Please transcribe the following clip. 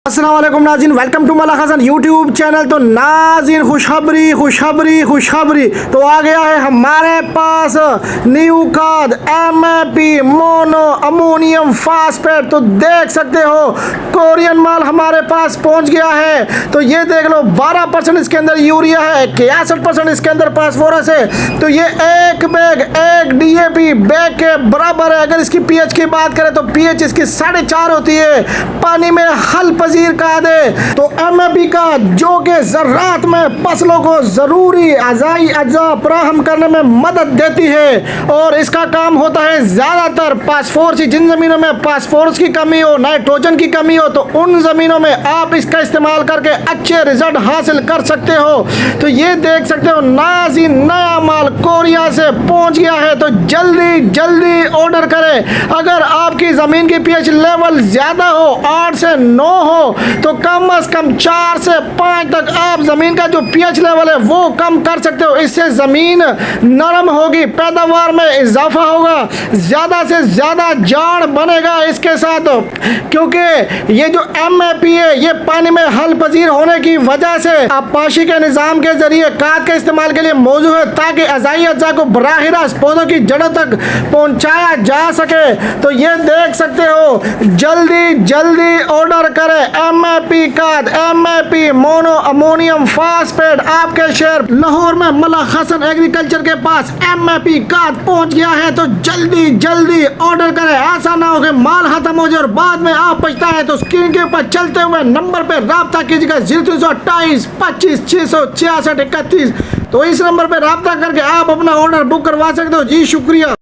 अस्सलाम वालेकुम नाज़रीन, welcome to Malak Hasan YouTube channel. तो नाज़रीन खुशखबरी तो आ गया है हमारे पास न्यू खाद MAP मोनो अमोनियम फास्फेट। तो देख सकते हो कोरियन माल हमारे पास पहुंच गया है। तो ये देख लो 12% इसके अंदर यूरिया है, 61% इसके अंदर फास्फोरस है। तो ये एक बैग एक DAP बैग के बराबर है। अगर इसकी pH की बात करें तो pH इसकी 4.5 होती है। पानी में हल पजीर खाद है। तो MAP का जो कि ज़राअत में फसलों को ज़रूरी अज़ाई अज्जा फराहम करने में मदद देती है और इसका काम होता है ज़्यादातर फास्फोरस। जिन ज़मीनों में फास्फोरस की कमी हो, नाइट्रोजन की कमी हो, तो उन ज़मीनों में आप इसका इस्तेमाल करके अच्छे रिजल्ट हासिल कर सकते हो। तो ये देख सकते हो नाज़रीन, नया माल कोरिया से पहुंच गया है। तो जल्दी ऑर्डर करें। अगर आपकी ज़मीन की pH लेवल ज़्यादा हो, 8 से 9 हो, तो कम से कम 4 से 5 तक आप ज़मीन का जो pH लेवल है वो कम कर सकते हो। इससे ज़मीन नरम होगी, पैदावार में इजाफा होगा, ज़्यादा से ज़्यादा झाड़ बनेगा इसके साथ। क्योंकि ये जो MAP है ये पानी में हल पजीर होने की वजह से आबपाशी के निज़ाम के ज़रिए खाद के इस्तेमाल के लिए मौजूद है, ताकि अज़ाई अज्जा को बराह रास्त पौधों की जड़ों तक पहुँचाया जा सके। तो ये देख सकते हो, जल्दी ऑर्डर करें MAP खाद, MAP मोनो अमोनियम फास्फेट। आपके शहर लाहौर में मलक हसन एग्रीकल्चर के पास MAP खाद पहुंच गया है। तो जल्दी ऑर्डर करें। ऐसा ना हो कि माल खत्म हो जाए और बाद में आप पछताएं। तो स्क्रीन के ऊपर चलते हुए नंबर पे राब्ता कीजिएगा 0328 25 666 31। तो इस नंबर पे राब्ता करके आप अपना ऑर्डर बुक करवा सकते हो। जी शुक्रिया।